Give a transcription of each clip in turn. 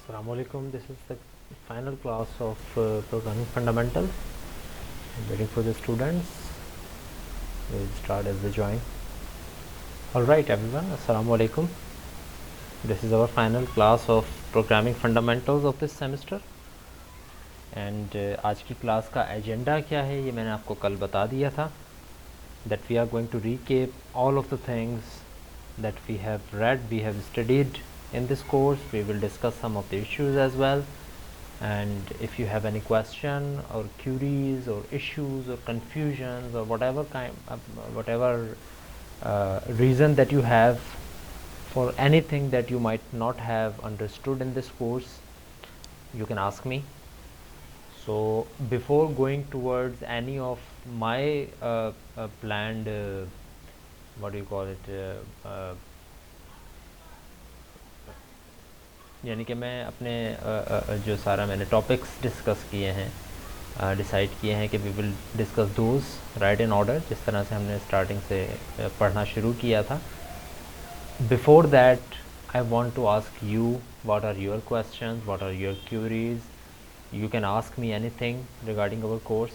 Assalamualaikum. This is the final class of programming fundamentals. I'm waiting for the students. We'll start as they join. All right, everyone. Assalamualaikum. This is our final class of programming fundamentals of this semester. And आज की class का agenda क्या है ये मैंने आपको कल बता दिया था. That we are going to recap all of the things that we have read, we have studied in this course. We will discuss some of the issues as well, and if you have any question or queries or issues or confusions or whatever reason that you have for anything that you might not have understood in this course, you can ask me. So before going towards any of my planned what do you call it यानी कि मैं अपने जो सारा मैंने topics discuss किए हैं decide किए हैं कि we will discuss those right in order जिस तरह से हमने स्टार्टिंग से पढ़ना शुरू किया था. Before that I want to ask you what are your questions, what are your queries. You can ask me anything regarding our course.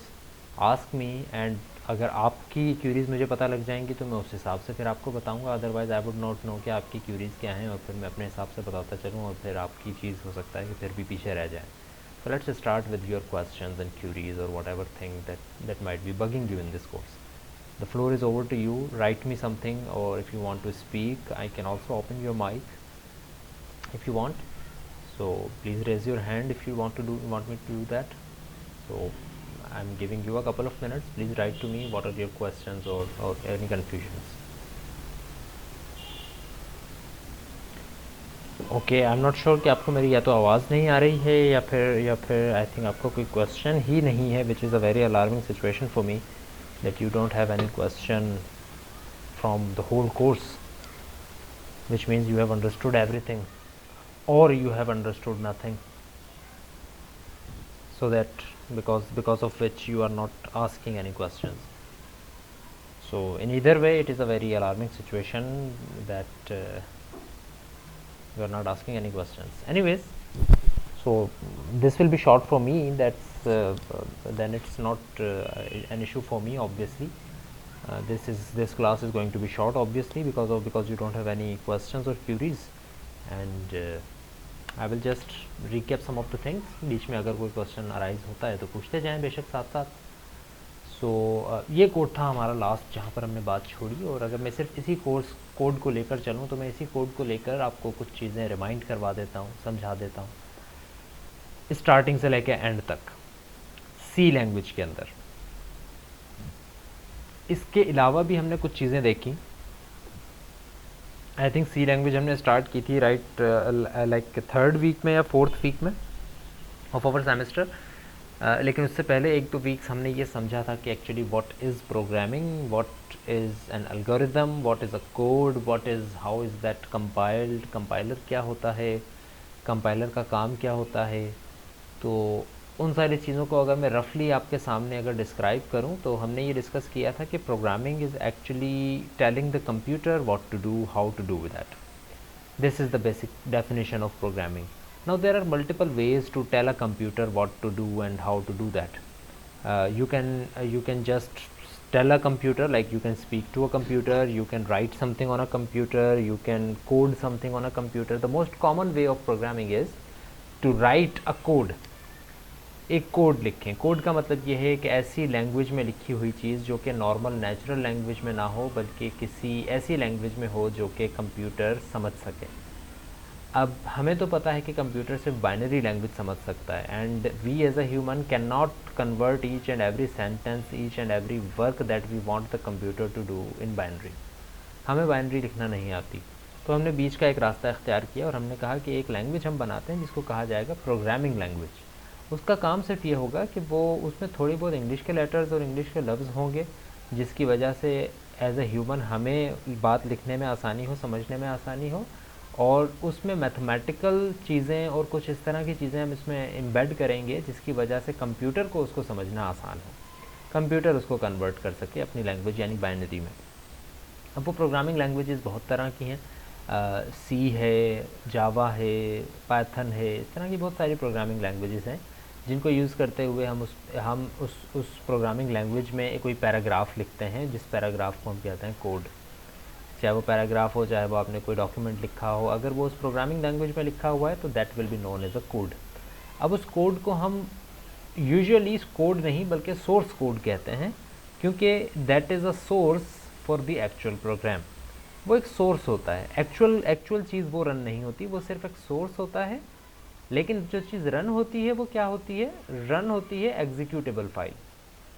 Ask me, and अगर आपकी क्यूरीज़ मुझे पता लग जाएंगी तो मैं उस हिसाब से फिर आपको बताऊंगा. Otherwise I would not know कि आपकी क्यूरीज़ क्या हैं, और फिर मैं अपने हिसाब से बताता चलूँ और फिर आपकी चीज़ हो सकता है कि फिर भी पीछे रह जाए. So let's start with your questions and queries और whatever thing that might be bugging you in this course. The floor is over to you. Write me something, or if you want to speak, I can also open your mic if you want. So please raise your hand if you want me to do that. So I'm giving you a couple of minutes. Please write to me what are your questions or any confusions. Okay, I'm not sure कि आपको मेरी या तो आवाज़ नहीं आ रही है या फिर I think आपको कोई question ही नहीं है, which is a very alarming situation for me that you don't have any question from the whole course, which means you have understood everything or you have understood nothing. So that because of which you are not asking any questions. So in either way it is a very alarming situation that you are not asking any questions. Anyways, so this will be short for me. That's then it's not an issue for me, obviously. This class is going to be short, obviously, because you don't have any questions or queries, and I will just recap some of the things. बीच में अगर कोई question arise होता है तो पूछते जाएं बेशक साथ साथ. सो ये कोड था हमारा लास्ट जहाँ पर हमने बात छोड़ी, और अगर मैं सिर्फ इसी कोर्स कोड को लेकर चलूँ तो मैं इसी कोड को लेकर आपको कुछ चीज़ें रिमाइंड करवा देता हूँ, समझा देता हूँ स्टार्टिंग से लेकर एंड तक सी लैंग्वेज के अंदर. इसके अलावा भी हमने कुछ चीज़ें देखी. आई थिंक सी लैंग्वेज हमने स्टार्ट की थी राइट लाइक थर्ड वीक में या फोर्थ वीक में ऑफ आवर सेमेस्टर. लेकिन उससे पहले एक दो वीक्स हमने ये समझा था कि actually what is programming, what is an algorithm, what is a code, what is how is that compiled, compiler क्या होता है, कंपाइलर का काम क्या होता है. तो उन सारी चीज़ों को अगर मैं रफली आपके सामने अगर डिस्क्राइब करूं तो हमने ये डिस्कस किया था कि programming is actually telling the computer what to do, how to do with that. This is the basic definition of programming. Now there are multiple ways to tell a computer what to do and how to do that. You can just tell a computer, like you can speak to a computer, you can write something on a computer, you can code something on a computer. The most common way of programming is to write a code. एक code लिखें. Code का मतलब ये है कि ऐसी language में लिखी हुई चीज़ जो कि नॉर्मल नेचुरल लैंग्वेज में ना हो, बल्कि किसी ऐसी लैंग्वेज में हो जो कि कंप्यूटर समझ सके. अब हमें तो पता है कि कंप्यूटर सिर्फ बाइनरी लैंग्वेज समझ सकता है, and we as a human can not convert each and every sentence, each and every work that we want the computer to do in binary. हमें बाइनरी लिखना नहीं आती. तो हमने बीच का एक रास्ता इख्तियार किया और हमने कहा कि एक लैंग्वेज हम बनाते हैं जिसको कहा जाएगा प्रोग्रामिंग लैंग्वेज. उसका काम सिर्फ ये होगा कि वो उसमें थोड़ी बहुत इंग्लिश के लेटर्स और इंग्लिश के लफ्ज़ होंगे, जिसकी वजह से एज ए ह्यूमन हमें बात लिखने में आसानी हो, समझने में आसानी हो, और उसमें मैथमेटिकल चीज़ें और कुछ इस तरह की चीज़ें हम इसमें एम्बेड करेंगे जिसकी वजह से कंप्यूटर को उसको समझना आसान हो, कंप्यूटर उसको कन्वर्ट कर सके अपनी लैंग्वेज यानी बाइनरी में. अब वो प्रोग्रामिंग लैंग्वेजेस बहुत तरह की हैं. सी है, जावा है, पाइथन है, इस तरह की बहुत सारी प्रोग्रामिंग लैंग्वेजेस हैं जिनको यूज़ करते हुए हम उस प्रोग्रामिंग लैंग्वेज में कोई पैराग्राफ लिखते हैं, जिस पैराग्राफ को हम कहते हैं कोड। चाहे वो पैराग्राफ हो, चाहे वो आपने कोई डॉक्यूमेंट लिखा हो, अगर वो उस प्रोग्रामिंग लैंग्वेज में लिखा हुआ है तो that will be known as a code. अब उस कोड को हम यूजुअली कोड नहीं बल्कि सोर्स कोड कहते हैं, क्योंकि that is a source for the actual program. वो एक सोर्स होता है, एक्चुअल चीज़ वो रन नहीं होती, वो सिर्फ एक सोर्स होता है। लेकिन जो चीज़ रन होती है वो क्या होती है? रन होती है एग्जीक्यूटेबल फाइल।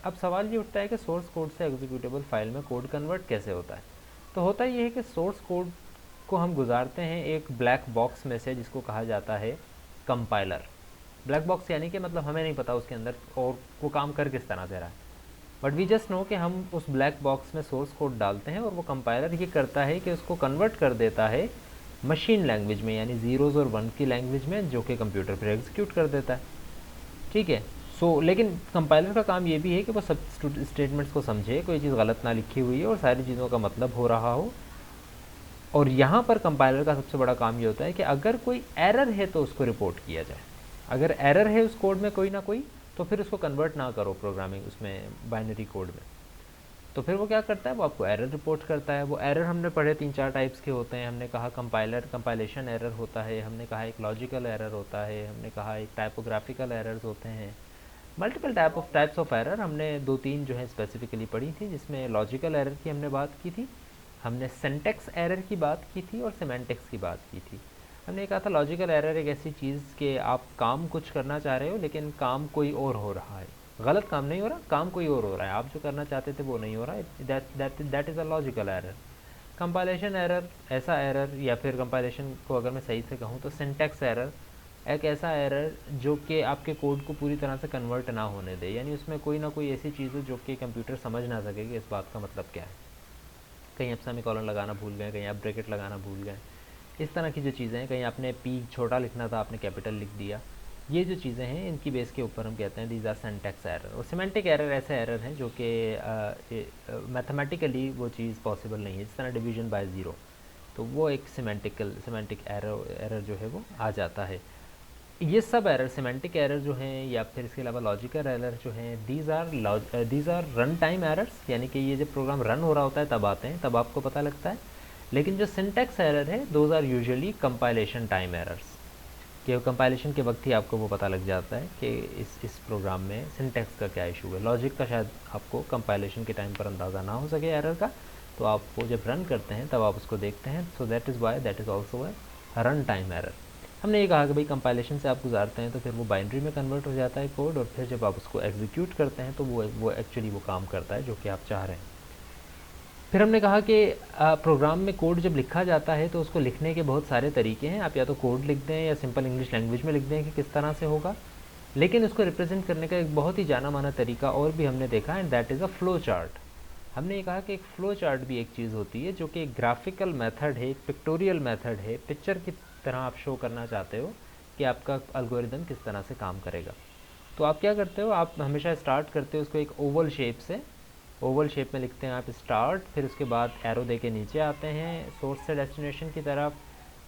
अब सवाल ये उठता है कि सोर्स कोड से एग्जीक्यूटेबल फाइल में कोड कन्वर्ट कैसे होता है? तो होता ये है कि सोर्स कोड को हम गुजारते हैं एक ब्लैक बॉक्स में से, जिसको कहा जाता है कंपाइलर। ब्लैक बॉक्स यानी कि मतलब हमें नहीं पता उसके अंदर और वो काम कर किस तरह से रहा है, बट वी जस्ट नो कि हम उस ब्लैक बॉक्स में सोर्स कोड डालते हैं और वो कंपाइलर ये करता है कि उसको कन्वर्ट कर देता है मशीन लैंग्वेज में, यानी ज़ीरोज़ और वन की लैंग्वेज में, जो कि कंप्यूटर पर एग्जीक्यूट कर देता है। ठीक है। लेकिन कंपाइलर का काम ये भी है कि वो सब स्टेटमेंट्स को समझे, कोई चीज़ गलत ना लिखी हुई है और सारी चीज़ों का मतलब हो रहा हो। और यहाँ पर कंपाइलर का सबसे बड़ा काम ये होता है कि अगर कोई एरर है तो उसको रिपोर्ट किया जाए। अगर एरर है उस कोड में कोई ना कोई, तो फिर उसको कन्वर्ट ना करो प्रोग्रामिंग उसमें बाइनरी कोड में। तो फिर वो क्या करता है? वो आपको एरर रिपोर्ट करता है। वो एरर हमने पढ़े 3-4 टाइप्स के होते हैं। हमने कहा कंपाइलेशन एरर होता है, हमने कहा एक लॉजिकल एरर होता है, हमने कहा एक टाइपोग्राफिकल एरर्स होते हैं, मल्टीपल टाइप्स ऑफ एरर हमने 2-3 जो है स्पेसिफिकली पढ़ी थी, जिसमें लॉजिकल एरर की हमने बात की थी, हमने सिंटैक्स एरर की बात की थी और सिमेंटिक्स की बात की थी। हमने कहा था लॉजिकल एरर एक ऐसी चीज़ कि आप काम कुछ करना चाह रहे हो लेकिन काम कोई और हो रहा है, गलत काम नहीं हो रहा, काम कोई और हो रहा है, आप जो करना चाहते थे वो नहीं हो रहा है, that is a logical error. Compilation error ऐसा एरर, या फिर कंपाइलेशन को अगर मैं सही से कहूँ तो सिंटैक्स एरर, एक ऐसा एरर जो कि आपके कोड को पूरी तरह से कन्वर्ट ना होने दे, यानी उसमें कोई ना कोई ऐसी चीज़ हो जो कि कंप्यूटर समझ ना सके कि इस बात का मतलब क्या है। कहीं आप सेमीकोलन लगाना भूल गए, कहीं आप ब्रैकेट लगाना भूल गए, इस तरह की जो चीज़ें हैं, कहीं आपने पी छोटा लिखना था आपने कैपिटल लिख दिया, ये जो चीज़ें हैं इनकी बेस के ऊपर हम कहते हैं दीज आर सिंटैक्स एरर। और सिमेंटिक एरर ऐसे एरर हैं जो कि मैथमेटिकली वो चीज़ पॉसिबल नहीं है, जिस तरह डिवीजन बाय ज़ीरो, तो वो एक सिमेंटिक एरर जो है वो आ जाता है। ये सब एरर, सिमेंटिक एरर जो हैं या फिर इसके अलावा लॉजिकल एरर जो हैं, these are run time errors, यानी कि ये जब प्रोग्राम रन हो रहा होता है तब आते हैं, तब आपको पता लगता है। लेकिन जो सिंटैक्स एरर है those are usually compilation time errors, कि कंपाइलेशन के वक्त ही आपको वो पता लग जाता है कि इस प्रोग्राम में सिंटैक्स का क्या इशू है। लॉजिक का शायद आपको कंपाइलेशन के टाइम पर अंदाज़ा ना हो सके एरर का, तो आप वो जब रन करते हैं तब आप उसको देखते हैं। So that is why that is also a run time error. हमने ये कहा कि भाई कंपाइलेशन से आप गुजारते हैं तो फिर वो बाइनरी में कन्वर्ट हो जाता है कोड, और फिर जब आप उसको एग्जीक्यूट करते हैं तो वो एक्चुअली वो काम करता है जो कि आप चाह रहे हैं। फिर हमने कहा कि प्रोग्राम में कोड जब लिखा जाता है तो उसको लिखने के बहुत सारे तरीके हैं। आप या तो कोड लिख दें या सिंपल इंग्लिश लैंग्वेज में लिख दें कि किस तरह से होगा, लेकिन उसको रिप्रेजेंट करने का एक बहुत ही जाना माना तरीका और भी हमने देखा, and that is a flow chart. हमने ये कहा कि एक फ्लो चार्ट भी एक चीज़ होती है जो कि एक ग्राफिकल मेथड है, एक पिक्टोरियल मेथड है, पिक्चर की तरह आप शो करना चाहते हो कि आपका एल्गोरिदम किस तरह से काम करेगा। तो आप क्या करते हो, आप हमेशा स्टार्ट करते हो उसको एक ओवल शेप से, ओवल शेप में लिखते हैं आप स्टार्ट, फिर उसके बाद एरो दे के नीचे आते हैं सोर्स से डेस्टिनेशन की तरफ,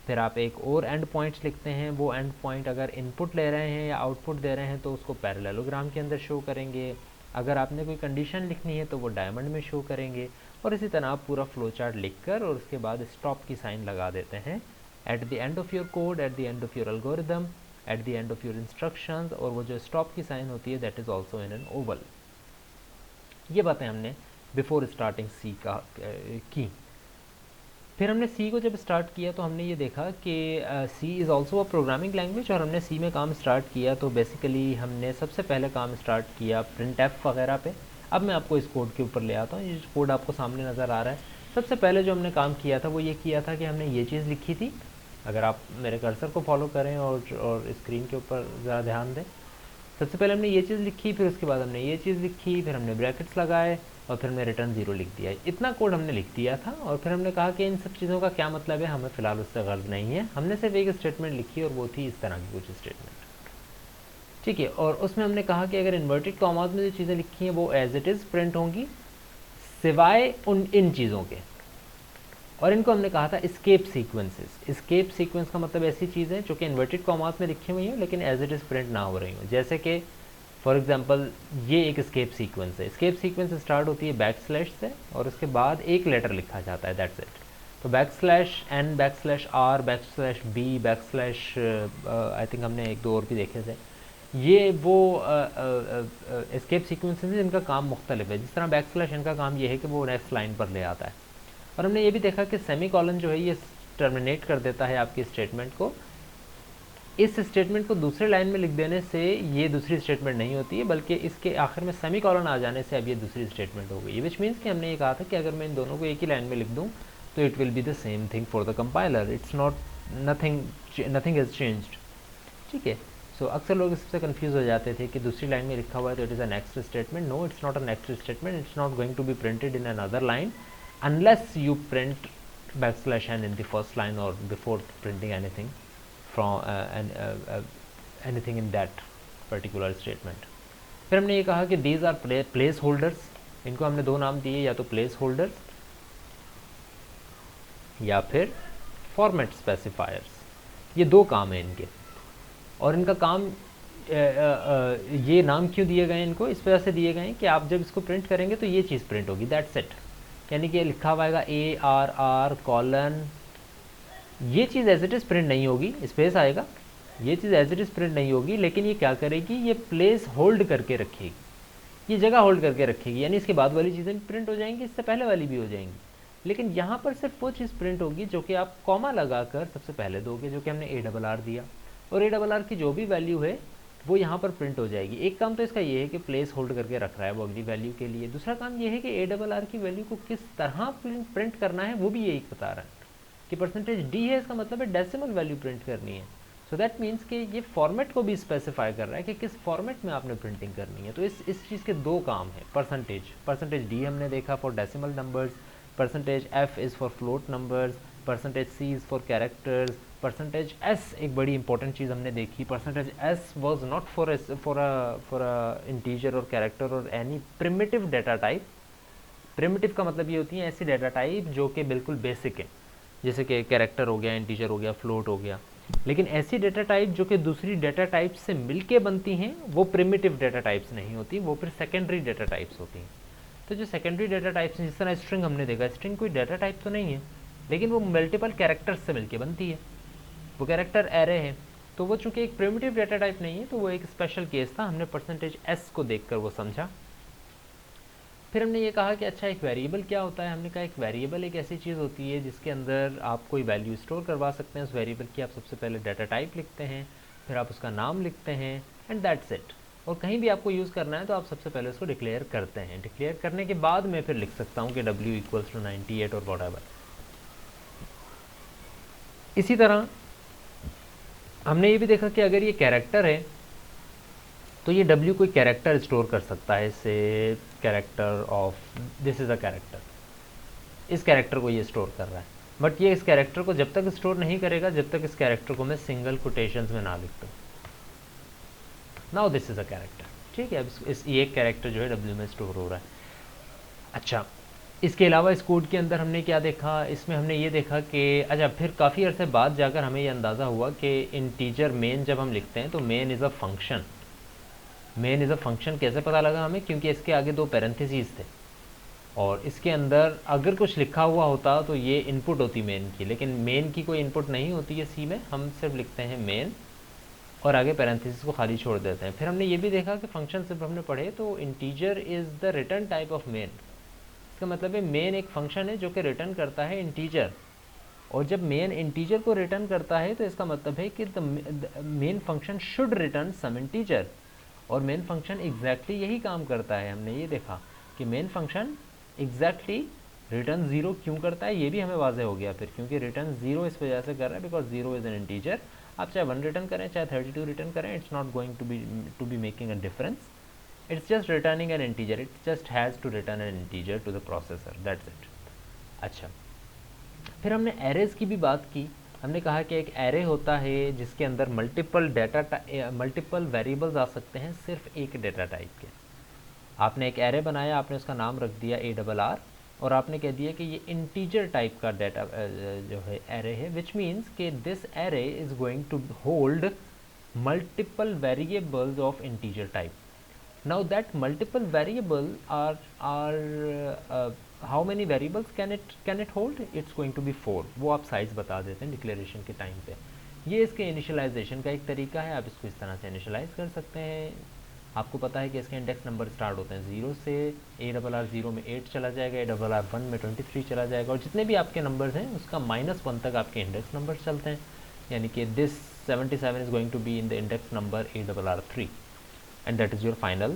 फिर आप एक और एंड पॉइंट्स लिखते हैं। वो एंड पॉइंट अगर इनपुट ले रहे हैं या आउटपुट दे रहे हैं तो उसको पैरेललोग्राम के अंदर शो करेंगे, अगर आपने कोई कंडीशन लिखनी है तो वो डायमंड में शो करेंगे, और इसी तरह आप पूरा फ्लो चार्ट लिख कर और उसके बाद स्टॉप की साइन लगा देते हैं eight the end of your code, eight the end of your algorithm, eight the end of your instructions, और वो जो स्टॉप की साइन होती है that is also in an Oval. ये बातें हमने बिफोर स्टार्टिंग सी का की। फिर हमने सी को जब स्टार्ट किया तो हमने ये देखा कि C is also a programming language, और हमने सी में काम स्टार्ट किया तो बेसिकली हमने सबसे पहले काम स्टार्ट किया प्रिंटफ वगैरह पे। अब मैं आपको इस कोड के ऊपर ले आता हूँ, ये कोड आपको सामने नज़र आ रहा है। सबसे पहले जो हमने काम किया था वो ये किया था कि हमने ये चीज़ लिखी थी, अगर आप मेरे कर्सर को फॉलो करें और स्क्रीन के ऊपर ज़रा ध्यान दें। सबसे पहले हमने ये चीज़ लिखी, फिर उसके बाद हमने ये चीज़ लिखी, फिर हमने ब्रैकेट्स लगाए और फिर हमने रिटर्न 0 लिख दिया। इतना कोड हमने लिख दिया था, और फिर हमने कहा कि इन सब चीज़ों का क्या मतलब है, हमें फ़िलहाल उससे गर्ज नहीं है। हमने सिर्फ एक स्टेटमेंट लिखी और वो थी इस तरह की कुछ स्टेटमेंट, ठीक है। और उसमें हमने कहा कि अगर इन्वर्टेड कॉमास में जो चीज़ें लिखी हैं वो एज इट इज़ प्रिंट होंगी, सिवाय इन चीज़ों के। और इनको हमने कहा था स्केप सीक्वेंसेस। स्केप सीक्वेंस का मतलब ऐसी चीज़ें जो कि इन्वर्टेड कॉमास में लिखी हुई हैं लेकिन एज इट इज़ प्रिंट ना हो रही हो, जैसे कि फॉर एग्जांपल ये एक स्केप सीक्वेंस है। स्केप सीक्वेंस स्टार्ट होती है बैक स्लैश से और उसके बाद एक लेटर लिखा जाता है, दैट्स इट। तो back slash n, back slash r, back slash b, back slash I think हमने एक दो और भी देखे थे। ये वो एस्केप सीक्वेंसेस हैं जिनका काम मुख्तलिफ है। जिस तरह बैक स्लैश एन का काम ये है कि वो नेक्स्ट लाइन पर ले आता है। और हमने ये भी देखा कि सेमी कॉलन जो है ये टर्मिनेट कर देता है आपकी स्टेटमेंट को। इस स्टेटमेंट को दूसरे लाइन में लिख देने से ये दूसरी स्टेटमेंट नहीं होती है, बल्कि इसके आखिर में सेमी कॉलन आ जाने से अब ये दूसरी स्टेटमेंट हो गई। विच मीन्स कि हमने ये कहा था कि अगर मैं इन दोनों को एक ही लाइन में लिख दूँ तो it will be the same thing for the compiler, it's not nothing has changed. ठीक है। सो अक्सर लोग इससे कंफ्यूज हो जाते थे कि दूसरी लाइन में लिखा हुआ है तो it is a next statement. No, it's not a next statement, it's not going to be printed in another line unless you print \n in the first line or before printing anything from anything in that particular statement. फिर हमने ये कहा कि these are place holders, इनको हमने दो नाम दिए, या तो place holders या फिर format specifiers। ये दो काम हैं इनके, और इनका काम ये नाम क्यों दिए गए इनको, इस वजह से दिए गए हैं कि आप जब इसको प्रिंट करेंगे तो ये चीज़ प्रिंट होगी, दैट्स इट। यानी कि लिखा हुआ आएगा ARR कॉलन, ये चीज़ एज इट इज़ प्रिंट नहीं होगी, स्पेस आएगा, ये चीज़ एज इट इज़ प्रिंट नहीं होगी, लेकिन ये क्या करेगी, ये प्लेस होल्ड करके रखेगी, ये जगह होल्ड करके रखेगी। यानी इसके बाद वाली चीज़ें भी प्रिंट हो जाएंगी, इससे पहले वाली भी हो जाएंगी, लेकिन यहाँ पर सिर्फ वो चीज़ प्रिंट होगी जो कि आप कॉमा लगाकर सबसे पहले दोगे, जो कि हमने ARR दिया, और ARR की जो भी वैल्यू है वो यहाँ पर प्रिंट हो जाएगी। एक काम तो इसका ये है कि प्लेस होल्ड करके रख रहा है वो अगली वैल्यू के लिए। दूसरा काम ये है कि ARR की वैल्यू को किस तरह प्रिंट करना है वो भी यही बता रहा है कि %d है, इसका मतलब है डेसिमल वैल्यू प्रिंट करनी है। सो दैट मीन्स कि ये फॉर्मेट को भी स्पेसिफाई कर रहा है कि किस फॉर्मेट में आपने प्रिंटिंग करनी है। तो इस चीज़ के दो काम है। %d हमने देखा for decimal numbers, %f is for float numbers, %c is for characters, %s एक बड़ी इंपॉर्टेंट चीज़ हमने देखी, %s was not for a integer और कैरेक्टर और any primitive data type. Primitive का मतलब ये होती है ऐसी डेटा टाइप जो कि बिल्कुल बेसिक है, जैसे कि कैरेक्टर हो गया, इंटीजर हो गया, फ्लोट हो गया। लेकिन ऐसी डेटा टाइप जो कि दूसरी डेटा टाइप से मिलके बनती हैं वो प्रिमिटिव डेटा टाइप्स नहीं होती, वो फिर सेकेंडरी डेटा टाइप्स होती हैं। तो जो सेकेंडरी डेटा टाइप्स हैं, जिस तरह स्ट्रिंग हमने देखा, स्ट्रिंग कोई डेटा टाइप तो नहीं है, लेकिन वो मल्टीपल कैरेक्टर्स से मिलके बनती है, वो कैरेक्टर एरे है। तो वो चूंकि एक प्रिमिटिव डेटा टाइप नहीं है तो वो एक स्पेशल केस था, हमने %s को देखकर वो समझा। फिर हमने ये कहा कि अच्छा एक वेरिएबल क्या होता है। हमने कहा एक वेरिएबल एक ऐसी चीज़ होती है जिसके अंदर आप कोई वैल्यू स्टोर करवा सकते हैं। उस वेरिएबल की आप सबसे पहले डाटा टाइप लिखते हैं, फिर आप उसका नाम लिखते हैं, एंड दैट्स इट। और कहीं भी आपको यूज़ करना है तो आप सबसे पहले उसको डिक्लेयर करते हैं। डिक्लेयर करने के बाद मैं फिर लिख सकता हूँ कि w = 98 और व्हाटएवर। इसी तरह हमने ये भी देखा कि अगर ये कैरेक्टर है तो ये w कोई कैरेक्टर स्टोर कर सकता है, से character of this is a character, इस कैरेक्टर को ये स्टोर कर रहा है। बट ये इस कैरेक्टर को जब तक स्टोर नहीं करेगा जब तक इस कैरेक्टर को मैं सिंगल कोटेशंस में ना लिख दूँ। Now this is a character, ठीक है। अब इस ये कैरेक्टर जो है w में स्टोर हो रहा है। अच्छा, इसके अलावा इस कोड के अंदर हमने क्या देखा, इसमें हमने ये देखा कि अच्छा फिर काफ़ी अर्से बाद जाकर हमें ये अंदाज़ा हुआ कि इंटीजर मेन जब हम लिखते हैं तो main is a function. Main is a function कैसे पता लगा हमें, क्योंकि इसके आगे दो पैरेंथेसिस थे और इसके अंदर अगर कुछ लिखा हुआ होता तो ये इनपुट होती मेन की, लेकिन मेन की कोई इनपुट नहीं होती है सी में। हम सिर्फ लिखते हैं मेन और आगे पैरेंथेसिस को खाली छोड़ देते हैं। फिर हमने ये भी देखा कि फंक्शन सिर्फ हमने पढ़े तो integer is the return type of main. इसका मतलब है मेन एक फंक्शन है जो कि रिटर्न करता है इंटीजर, और जब मेन इंटीजर को रिटर्न करता है तो इसका मतलब है कि main function should return some integer, और मेन फंक्शन एग्जैक्टली यही काम करता है। हमने ये देखा कि मेन फंक्शन एग्जैक्टली रिटर्न 0 क्यों करता है, ये भी हमें वाज़ेह हो गया फिर, क्योंकि रिटर्न 0 इस वजह से कर रहा है बिकॉज 0 इज़ एन इंटीजर। आप चाहे 1 रिटर्न करें चाहे 32 रिटर्न करें, it's not going to be making a difference, it's just returning an integer, it just has to return an integer to the processor, that's it. अच्छा, फिर हमने arrays की भी बात की। हमने कहा कि एक एरे होता है जिसके अंदर मल्टीपल वेरिएबल्स आ सकते हैं सिर्फ एक डेटा टाइप के। आपने एक एरे बनाया, आपने उसका नाम रख दिया ARR, और आपने कह दिया कि ये इंटीजर टाइप का डाटा जो है एरे है, विच मीन्स कि this array is going to hold multiple variables of integer type. Now that multiple variable are how many variables can it hold? It's going to be 4. वो आप size बता देते हैं declaration के time पे। ये इसके इनिशियलाइजेशन का एक तरीका है, आप इसको इस तरह से इनिशियलाइज कर सकते हैं। आपको पता है कि इसके इंडेक्स नंबर स्टार्ट होते हैं 0 से, ARR0 में 8 चला जाएगा, ARR1 में 23 चला जाएगा, और जितने भी आपके नंबर्स हैं उसका -1 तक आपके इंडेक्स नंबर चलते हैं, यानी कि this 77 is going to be in the index number ARR3 and that is your final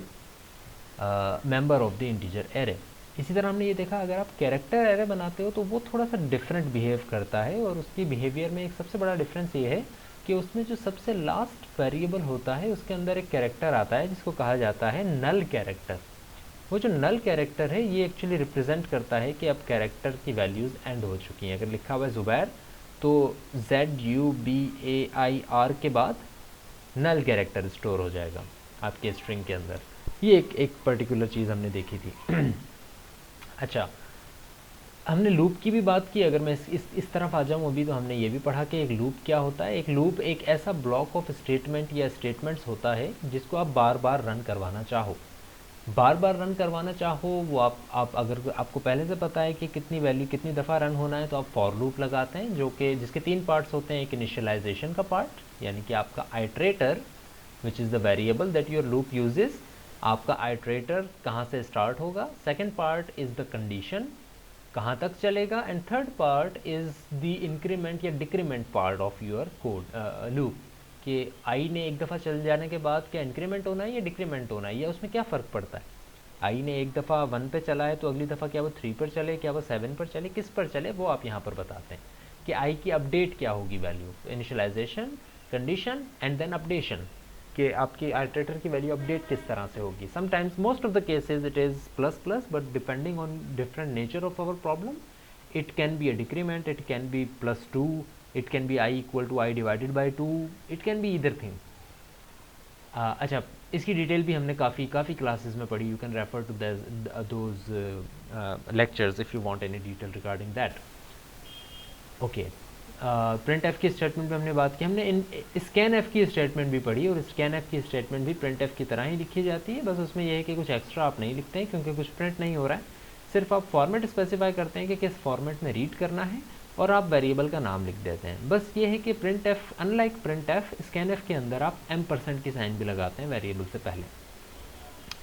member of the integer array. इसी तरह हमने ये देखा अगर आप कैरेक्टर एरे बनाते हो तो वो थोड़ा सा डिफरेंट बिहेव करता है, और उसकी बिहेवियर में एक सबसे बड़ा डिफरेंस ये है कि उसमें जो सबसे लास्ट वेरिएबल होता है उसके अंदर एक कैरेक्टर आता है जिसको कहा जाता है नल कैरेक्टर। वो जो नल कैरेक्टर है ये एक्चुअली रिप्रेजेंट करता है कि अब कैरेक्टर की वैल्यूज़ एंड हो चुकी हैं। अगर लिखा हुआ है ज़ुबैर तो ZUBAIR के बाद नल कैरेक्टर स्टोर हो जाएगा आपके स्ट्रिंग के अंदर। ये एक पर्टिकुलर चीज़ हमने देखी थी। अच्छा, हमने लूप की भी बात की। अगर मैं इस तरफ आ जाऊँ अभी, तो हमने ये भी पढ़ा कि एक लूप क्या होता है। एक लूप एक ऐसा ब्लॉक ऑफ स्टेटमेंट या स्टेटमेंट्स होता है जिसको आप बार बार रन करवाना चाहो। बार बार रन करवाना चाहो वो आप अगर आपको पहले से पता है कि कितनी वैल्यू कितनी दफ़ा रन होना है, तो आप फॉर लूप लगाते हैं जिसके 3 पार्ट्स होते हैं। एक इनिशियलाइजेशन का पार्ट, यानी कि आपका iterator which is the variable that your loop uses. आपका आइट्रेटर कहाँ से स्टार्ट होगा। Second part is the condition, कहाँ तक चलेगा। And third part is the increment या decrement part of your code loop, कि आई ने एक दफ़ा चल जाने के बाद क्या इंक्रीमेंट होना है या डिक्रीमेंट होना है, या उसमें क्या फ़र्क पड़ता है। आई ने एक दफ़ा 1 पे चला है तो अगली दफ़ा क्या वो 3 पर चले, क्या वो 7 पर चले, किस पर चले, वो आप यहाँ पर बताते हैं कि आई की अपडेट क्या होगी value. Initialization, condition and then updation, कि आपकी आइटरेटर की वैल्यू अपडेट किस तरह से होगी। Sometimes most of the cases it is ++, but depending on different nature of our problem it can be a decrement, it can be +2, it can be I equal to I divided by 2, it can be either thing. अच्छा, इसकी detail भी हमने काफ़ी classes में पढ़ी। You can refer to those lectures if you want any detail regarding that. Okay, print f की statement में हमने बात की। हमने स्कैन एफ की स्टेटमेंट भी पढ़ी, और स्कैन एफ की स्टेटमेंट भी प्रिंट एफ की तरह ही लिखी जाती है। बस उसमें यह है कि कुछ एक्स्ट्रा आप नहीं लिखते हैं क्योंकि कुछ प्रिंट नहीं हो रहा है, सिर्फ आप फॉर्मेट स्पेसिफाई करते हैं कि किस फॉर्मेट में रीड करना है, और आप वेरिएबल का नाम लिख देते हैं। बस ये है कि print F, unlike print F, scan F के अंदर आप M% की साइन भी लगाते हैं वेरिएबल से पहले।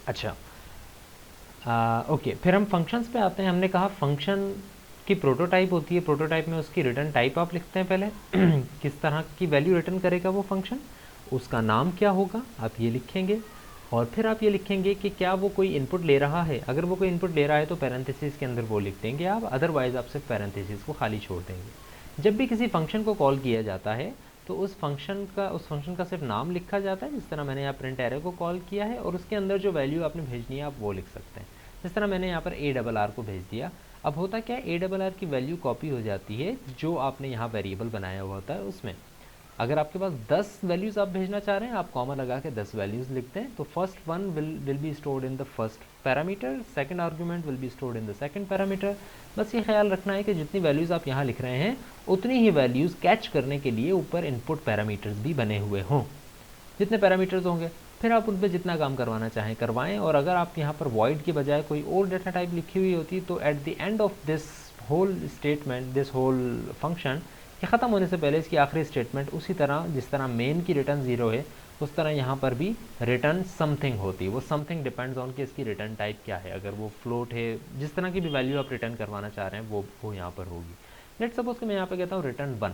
अच्छा, ओके, फिर हम फंक्शंस पे आते हैं। हमने कहा फंक्शन की प्रोटोटाइप होती है, प्रोटोटाइप में उसकी रिटर्न टाइप आप लिखते हैं पहले किस तरह की वैल्यू रिटर्न करेगा वो फंक्शन, उसका नाम क्या होगा आप ये लिखेंगे, और फिर आप ये लिखेंगे कि क्या वो कोई इनपुट ले रहा है। अगर वो कोई इनपुट ले रहा है तो पैरेंथेसिस के अंदर वो लिख देंगे आप, अदरवाइज़ आप सिर्फ पैरेंथेसिस को खाली छोड़ देंगे। जब भी किसी फंक्शन को कॉल किया जाता है तो उस फंक्शन का सिर्फ नाम लिखा जाता है, जिस तरह मैंने यहाँ प्रिंट एरे को कॉल किया है, और उसके अंदर जो वैल्यू आपने भेजनी है आप वो लिख सकते हैं। जिस तरह मैंने यहाँ पर ARR को भेज दिया। अब होता क्या है, ARR की वैल्यू कॉपी हो जाती है जो आपने यहाँ वेरिएबल बनाया हुआ होता है उसमें। अगर आपके पास 10 वैल्यूज़ आप भेजना चाह रहे हैं, आप कॉमा लगा के 10 वैल्यूज़ लिखते हैं। तो first one will be stored in the first parameter, second argument will be stored in the second parameter. बस ये ख्याल रखना है कि जितनी वैल्यूज़ आप यहाँ लिख रहे हैं उतनी ही वैल्यूज़ कैच करने के लिए ऊपर इनपुट पैरामीटर्स भी बने हुए हों। जितने पैरामीटर्स होंगे फिर आप उन पर जितना काम करवाना चाहें करवाएं। और अगर आप यहाँ पर वॉइड के बजाय कोई और डेटा टाइप लिखी हुई होती तो at the end of this whole statement, this whole function के ख़त्म होने से पहले इसकी आखिरी स्टेटमेंट उसी तरह जिस तरह मेन की रिटर्न 0 है उस तरह यहाँ पर भी रिटर्न समथिंग होती है। वो समथिंग डिपेंड्स ऑन कि इसकी रिटर्न टाइप क्या है। अगर वो फ्लोट है, जिस तरह की भी वैल्यू आप रिटर्न करवाना चाह रहे हैं वो यहाँ पर होगी। लेट सपोज कि मैं यहाँ पर कहता हूँ रिटर्न 1,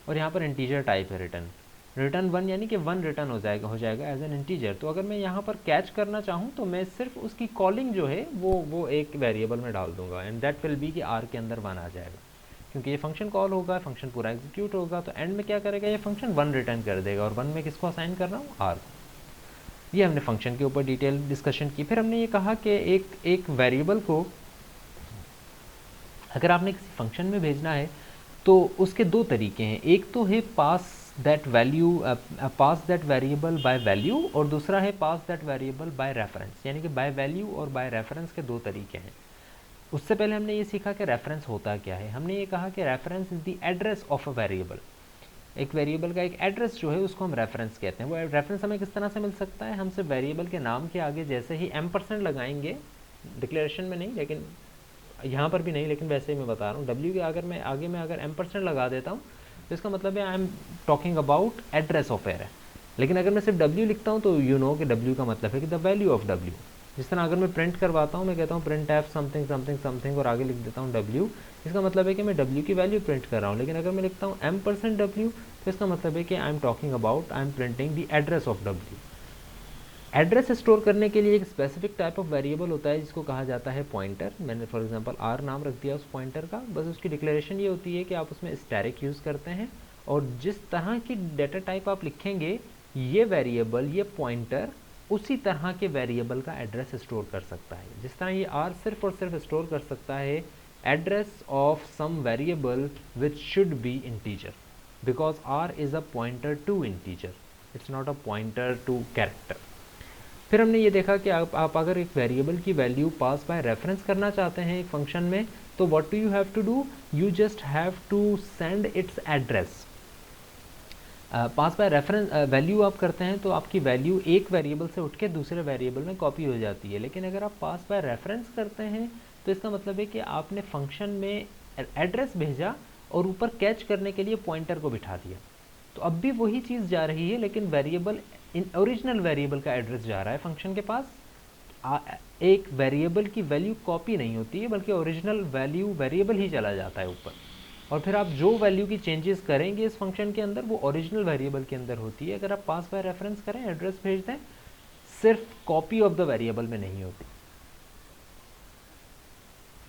और यहाँ पर इंटीजर टाइप है रिटर्न 1, यानी कि 1 रिटर्न हो जाएगा एज एन इंटीजर। तो अगर मैं यहाँ पर कैच करना चाहूँ तो मैं सिर्फ उसकी कॉलिंग जो है वो एक वेरिएबल में डाल दूंगा, एंड दैट विल बी कि R के अंदर 1 आ जाएगा, क्योंकि ये फंक्शन कॉल होगा, फंक्शन पूरा एग्जीक्यूट होगा, तो एंड में क्या करेगा ये फंक्शन 1 रिटर्न कर देगा, और 1 में किसको असाइन कर रहा हूँ, R को। ये हमने फंक्शन के ऊपर डिटेल डिस्कशन की। फिर हमने ये कहा कि एक वेरिएबल को अगर आपने किसी फंक्शन में भेजना है तो उसके 2 तरीके हैं। एक तो है पास दैट वेरिएबल बाय वैल्यू, और दूसरा है पास दैट वेरिएबल बाय रेफरेंस, यानी कि बाय वैल्यू और बाय रेफरेंस के 2 तरीके हैं। उससे पहले हमने ये सीखा कि रेफरेंस होता क्या है। हमने ये कहा कि reference is the address of a variable. एक वेरिएबल का एक एड्रेस जो है उसको हम रेफरेंस कहते हैं। वो रेफरेंस हमें किस तरह से मिल सकता है, हम सिर्फ वेरिएबल के नाम के आगे जैसे ही M% लगाएंगे, डिक्लेरेशन में नहीं लेकिन यहाँ पर भी नहीं, लेकिन वैसे ही मैं बता रहा हूँ, W के अगर मैं आगे में अगर M% लगा देता हूँ तो इसका मतलब है I am talking about address of array. लेकिन अगर मैं सिर्फ W लिखता हूँ तो यू नो कि W का मतलब है कि द वैल्यू ऑफ W। जिस तरह अगर मैं प्रिंट करवाता हूँ, मैं कहता हूँ print F something something something और आगे लिख देता हूँ W, इसका मतलब है कि मैं W की वैल्यू प्रिंट कर रहा हूँ। लेकिन अगर मैं लिखता हूँ M%W तो इसका मतलब है कि I am talking about, I am printing the address of W। Address store करने के लिए एक स्पेसिफिक टाइप ऑफ वेरिएबल होता है जिसको कहा जाता है पॉइंटर। मैंने फॉर एग्जांपल R नाम रख दिया उस पॉइंटर का। बस उसकी डिक्लेरेशन ये होती है कि आप उसमें स्टैरिक यूज़ करते हैं और जिस तरह की डेटा टाइप आप लिखेंगे ये वेरिएबल, ये पॉइंटर उसी तरह के वेरिएबल का एड्रेस स्टोर कर सकता है। जिस तरह ये R सिर्फ और सिर्फ स्टोर कर सकता है address of some variable which should be integer, because R is a pointer to integer, it's not a pointer to character. फिर हमने ये देखा कि आप अगर एक वेरिएबल की वैल्यू पास बाय रेफरेंस करना चाहते हैं एक फंक्शन में, तो what do you have to do, you just have to send its address. Pass by reference value आप करते हैं तो आपकी वैल्यू एक वेरिएबल से उठ के दूसरे वेरिएबल में कॉपी हो जाती है। लेकिन अगर आप पास बाय रेफरेंस करते हैं तो इसका मतलब है कि आपने फंक्शन में एड्रेस भेजा और ऊपर कैच करने के लिए पॉइंटर को बिठा दिया। तो अब भी वही चीज़ जा रही है, लेकिन वेरिएबल इन ओरिजिनल वेरिएबल का एड्रेस जा रहा है फंक्शन के पास। एक वेरिएबल की वैल्यू कॉपी नहीं होती है, बल्कि ओरिजिनल वैल्यू वेरिएबल ही चला जाता है ऊपर। और फिर आप जो वैल्यू की चेंजेस करेंगे इस फंक्शन के अंदर वो ओरिजिनल वेरिएबल के अंदर होती है। अगर आप पास बाय रेफरेंस करें, एड्रेस भेज दें, सिर्फ कॉपी ऑफ द वेरिएबल में नहीं होती।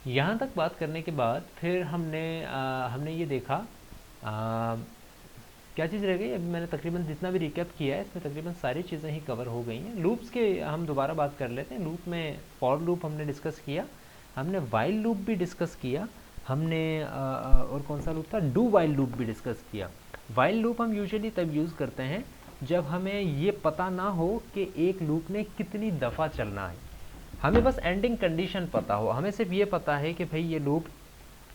यहाँ तक बात करने के बाद फिर हमने ये देखा क्या चीज़ रह गई। अभी मैंने तकरीबन जितना भी रिकैप किया है इसमें तकरीबन सारी चीज़ें ही कवर हो गई हैं। लूप्स के हम दोबारा बात कर लेते हैं। लूप में फॉर लूप हमने डिस्कस किया, हमने वाइल लूप भी डिस्कस किया, हमने और कौन सा लूप था, डू वाइल लूप भी डिस्कस किया। वाइल लूप हम यूजुअली तब यूज़ करते हैं जब हमें ये पता ना हो कि एक लूप ने कितनी दफ़ा चलना है। हमें बस एंडिंग कंडीशन पता हो, हमें सिर्फ ये पता है कि भाई ये लूप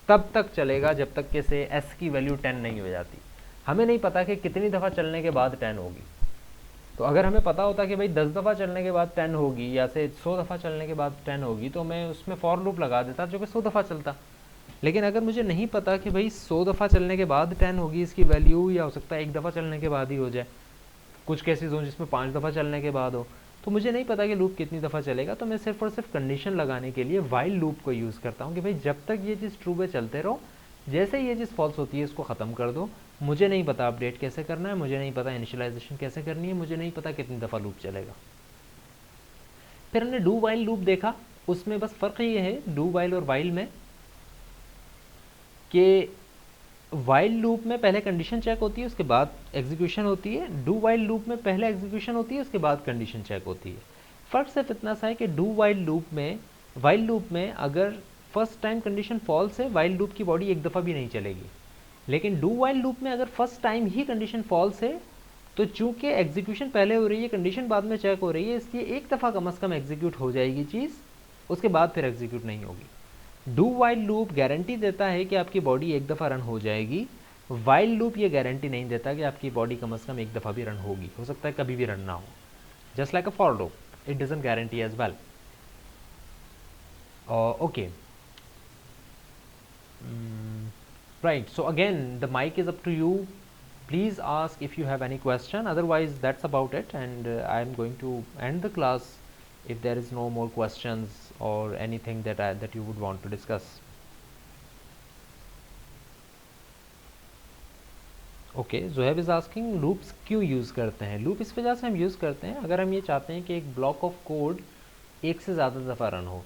तब तक चलेगा जब तक कि से s की वैल्यू 10 नहीं हो जाती। हमें नहीं पता कि कितनी दफ़ा चलने के बाद 10 होगी। तो अगर हमें पता होता कि भाई 10 दफ़ा चलने के बाद 10 होगी या से 100 दफ़ा चलने के बाद 10 होगी, तो मैं उसमें फॉर लूप लगा देता जो कि 100 दफ़ा चलता। लेकिन अगर मुझे नहीं पता कि भाई 100 दफ़ा चलने के बाद 10 होगी इसकी वैल्यू, या हो सकता है एक दफ़ा चलने के बाद ही हो जाए, कुछ केसेस हों जिसमें 5 दफ़ा चलने के बाद हो, तो मुझे नहीं पता कि लूप कितनी दफ़ा चलेगा, तो मैं सिर्फ और सिर्फ कंडीशन लगाने के लिए वाइल लूप को यूज़ करता हूँ कि भाई जब तक ये चीज़ ट्रू पे चलते रहो, जैसे ही ये चीज़ फॉल्स होती है इसको ख़त्म कर दो। मुझे नहीं पता अपडेट कैसे करना है, मुझे नहीं पता इनिशियलाइजेशन कैसे करनी है, मुझे नहीं पता कितनी दफ़ा लूप चलेगा। फिर हमने डू वाइल लूप देखा। उसमें बस फ़र्क ये है डू वाइल और वाइल में कि वाइल लूप में पहले कंडीशन चेक होती है उसके बाद एग्जीक्यूशन होती है। डू वाइल लूप में पहले एग्जीक्यूशन होती है उसके बाद कंडीशन चेक होती है। फ़र्क सिर्फ इतना सा है कि डू वाइल लूप में अगर फर्स्ट टाइम कंडीशन फॉल्स है, वाइल लूप की बॉडी एक दफ़ा भी नहीं चलेगी। लेकिन डू वाइल लूप में अगर फर्स्ट टाइम ही कंडीशन फॉल्स है, तो चूंकि एग्जीक्यूशन पहले हो रही है, कंडीशन बाद में चेक हो रही है, इसलिए एक दफ़ा कम से कम एग्जीक्यूट हो जाएगी चीज़, उसके बाद फिर एग्जीक्यूट नहीं होगी। डू वाइल लूप गारंटी देता है कि आपकी बॉडी एक दफ़ा रन हो जाएगी। वाइल लूप ये गारंटी नहीं देता कि आपकी बॉडी कम से कम एक दफ़ा भी रन होगी, हो सकता है कभी भी रन ना हो। Just like a for loop, it doesn't guarantee as well. Okay, right, so again the mic is up to you. Please ask if you have any question, otherwise that's about it, and I am going to end the class if there is no more questions or anything that you would want to discuss. Okay, Zohab is asking loops क्यों use करते हैं। Loop इस वजह से हम use करते हैं अगर हम ये चाहते हैं कि एक ब्लॉक ऑफ कोड एक से ज़्यादा दफ़ा रन हो।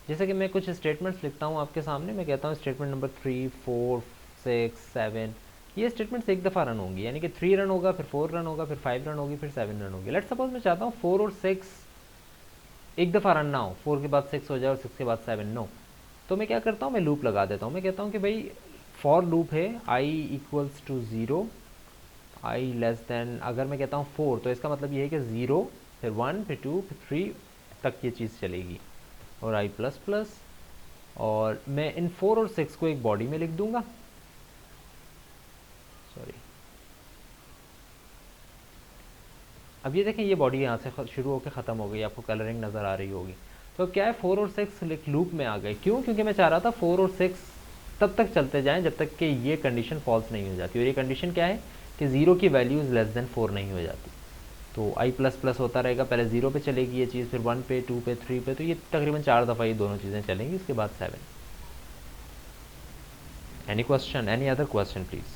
जैसे कि मैं कुछ स्टेटमेंट्स लिखता हूँ आपके सामने, मैं कहता हूँ स्टेटमेंट नंबर 3, 4, 6, 7, ये स्टेटमेंट्स एक दफ़ा रन होंगी, यानी कि 3 रन होगा, फिर 4 रन होगा, फिर 5 रन होगी, फिर 7 रन होगी। लेट्स सपोज मैं चाहता हूँ 4 और 6 एक दफ़ा रन ना हो, 4 के बाद 6 हो जाए और 6 के बाद 7 नो, तो मैं क्या करता हूँ, मैं लूप लगा देता हूँ। मैं कहता हूँ कि भाई फॉर लूप है i equals to 0, i less than, अगर मैं कहता हूँ 4 तो इसका मतलब ये है कि 0 फिर 1 फिर 2 फिर 3 तक ये चीज़ चलेगी, और i प्लस प्लस और मैं इन 4 और 6 को एक बॉडी में लिख दूंगा, सॉरी। अब ये देखें ये बॉडी यहाँ से शुरू होकर ख़त्म हो गई, आपको कलरिंग नज़र आ रही होगी। तो क्या है 4 और 6 लूप में आ गए, क्यों? क्योंकि मैं चाह रहा था 4 और 6 तब तक चलते जाएं जब तक कि ये कंडीशन फॉल्स नहीं हो जाती। और ये कंडीशन क्या है कि 0 की वैल्यूज़ लेस देन 4 नहीं हो जाती। तो i प्लस प्लस होता रहेगा, पहले 0 पे चलेगी ये चीज़, फिर 1 पे, 2 पे, 3 पे, तो ये तकरीबन 4 दफ़ा ये दोनों चीज़ें चलेंगी, उसके बाद 7। Any question, any other question please?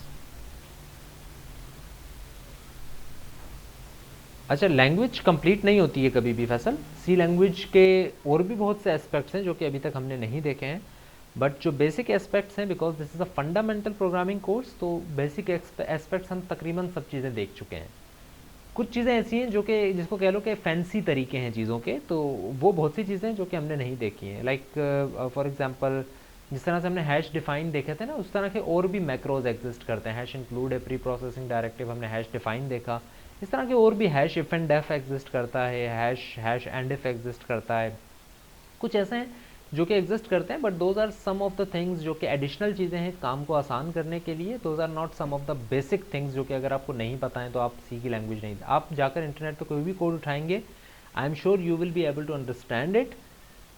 अच्छा, लैंग्वेज कंप्लीट नहीं होती है कभी भी फैसल। सी लैंग्वेज के और भी बहुत से एस्पेक्ट्स हैं जो कि अभी तक हमने नहीं देखे हैं, बट जो बेसिक एस्पेक्ट्स हैं, because this is a fundamental programming course, तो बेसिक एस्पेक्ट्स हम तकरीबन सब चीज़ें देख चुके हैं। कुछ चीज़ें ऐसी हैं जो कि जिसको कह लो कि फैंसी तरीके हैं चीज़ों के, तो वो बहुत सी चीज़ें जो कि हमने नहीं देखी हैं। लाइक फॉर एग्जांपल जिस तरह से हमने हैश डिफाइन देखे थे ना, उस तरह के और भी मैक्रोज एग्जिस्ट करते हैं। हैश इंक्लूड है, प्री प्रोसेसिंग डायरेक्टिव, हमने हैश डिफाइन देखा। इस तरह के और भी hash if end def exist करता है, हैश एंड इफ एग्जिस्ट करता है। कुछ ऐसे हैं जो कि एग्जिस्ट करते हैं, but those are some of the things जो कि एडिशनल चीज़ें हैं काम को आसान करने के लिए। Those are not some of the basic things जो कि अगर आपको नहीं पता है तो आप सी की लैंग्वेज नहीं, आप जाकर इंटरनेट पर कोई भी कोड उठाएंगे, I am sure you will be able to understand it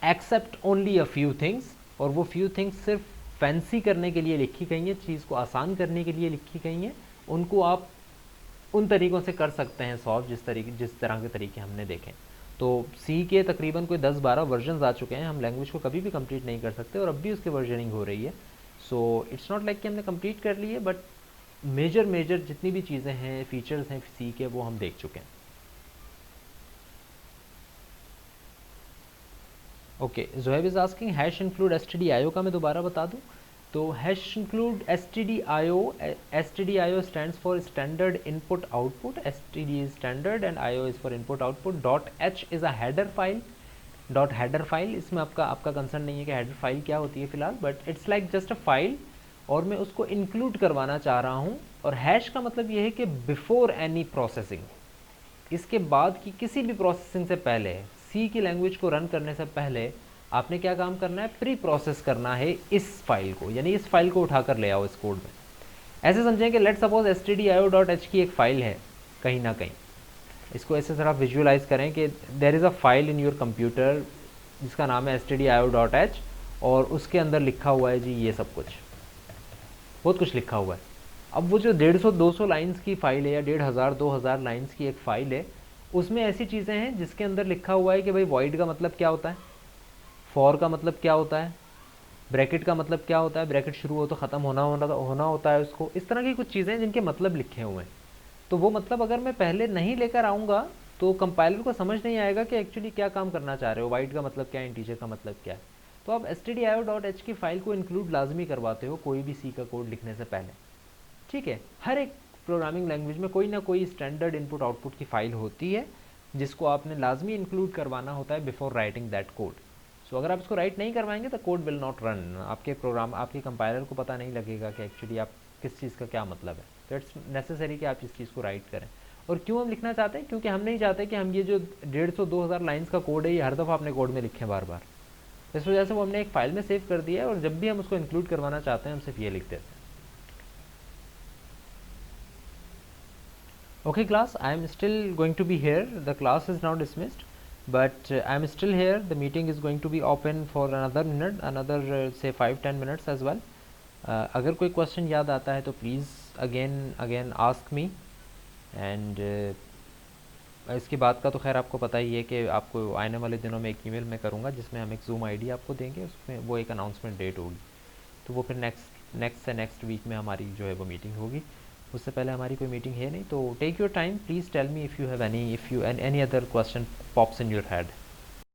except only a few things. और वो फ्यू थिंग्स सिर्फ फैंसी करने के लिए लिखी गई हैं, चीज़ को आसान करने के लिए लिखी गई हैं। उनको आप उन तरीक़ों से कर सकते हैं सॉल्व जिस तरह के तरीके हमने देखे। तो सी के तकरीबन कोई 10-12 वर्जन आ चुके हैं। हम लैंग्वेज को कभी भी कंप्लीट नहीं कर सकते और अब भी उसकी वर्जनिंग हो रही है। सो इट्स नॉट लाइक कि हमने कंप्लीट कर ली है, बट मेजर जितनी भी चीज़ें हैं, फीचर्स हैं सी के, वो हम देख चुके हैं। Okay, Zoheb is asking hash include stdio का मैं दोबारा बता दूं तो hash include stdio stands for standard input output. std is standard and io is for input output. .h is a header file. Header file, इसमें आपका कंसर्न नहीं है कि हेडर फाइल क्या होती है फ़िलहाल, but it's like just a file और मैं उसको इंक्लूड करवाना चाह रहा हूँ। और हैश का मतलब ये है कि बिफोर एनी प्रोसेसिंग, इसके बाद की किसी भी प्रोसेसिंग से पहले, सी की लैंग्वेज को रन करने से पहले आपने क्या काम करना है, प्री प्रोसेस करना है इस फाइल को, यानी इस फाइल को उठाकर ले आओ इस कोड में। ऐसे समझें कि लेट सपोज stdio.h की एक फ़ाइल है कहीं ना कहीं। इसको ऐसे ज़रा विजुअलाइज करें कि there is a file in your computer जिसका नाम है stdio.h और उसके अंदर लिखा हुआ है जी ये सब कुछ, बहुत कुछ लिखा हुआ है। अब वो जो 150-200 लाइन्स की फ़ाइल है या 1500-2000 लाइन्स की एक फ़ाइल है, उसमें ऐसी चीज़ें हैं जिसके अंदर लिखा हुआ है कि भाई वॉइड का मतलब क्या होता है, फॉर का मतलब क्या होता है, ब्रैकेट का मतलब क्या होता है, ब्रैकेट शुरू हो तो ख़त्म होना होता है उसको। इस तरह की कुछ चीज़ें जिनके मतलब लिखे हुए हैं। तो वो मतलब अगर मैं पहले नहीं लेकर आऊँगा तो कंपाइलर को समझ नहीं आएगा कि एक्चुअली क्या काम करना चाह रहे हो, वाइड का मतलब क्या है, इंटीजर का मतलब क्या है। तो आप stdio.h की फ़ाइल को इंक्लूड लाजमी करवाते हो कोई भी सी का कोड लिखने से पहले, ठीक है। हर एक प्रोग्रामिंग लैंग्वेज में कोई ना कोई स्टैंडर्ड इनपुट आउटपुट की फ़ाइल होती है जिसको आपने लाजमी इंक्लूड करवाना होता है बिफोर राइटिंग दैट कोड। सो अगर आप इसको राइट नहीं करवाएंगे तो कोड विल नॉट रन, आपके प्रोग्राम, आपके कंपाइलर को पता नहीं लगेगा कि एक्चुअली आप किस चीज़ का क्या मतलब है। तो इट्स नेसेसरी कि आप इस चीज़ को राइट करें। और क्यों हम लिखना चाहते हैं, क्योंकि हम नहीं चाहते कि हम ये जो 150-2000 लाइन्स का कोड है ये हर दफ़ा अपने कोड में लिखें बार बार। इस वजह से वो हमने एक फ़ाइल में सेव कर दिया है और जब भी हम उसको इंक्लूड करवाना चाहते हैं हम सिर्फ ये लिख देते हैं। Okay class, I am still going to be here. The class is now dismissed, but I am still here. The meeting is going to be open for another minute, another say 5-10 minutes as well. अगर कोई question याद आता है तो please again ask me. And इसकी बात का तो खैर आपको पता ही है कि आपको आने वाले दिनों में एक ईमेल मैं करूँगा जिसमें हम एक जूम आईडी आपको देंगे, उसमें वो एक अनाउंसमेंट डेट होगी। तो वो फिर नेक्स्ट वीक में हमारी जो है वो मीटिंग होगी। उससे पहले हमारी कोई मीटिंग है नहीं। तो take your time, please tell me if you have any other question pops in your head.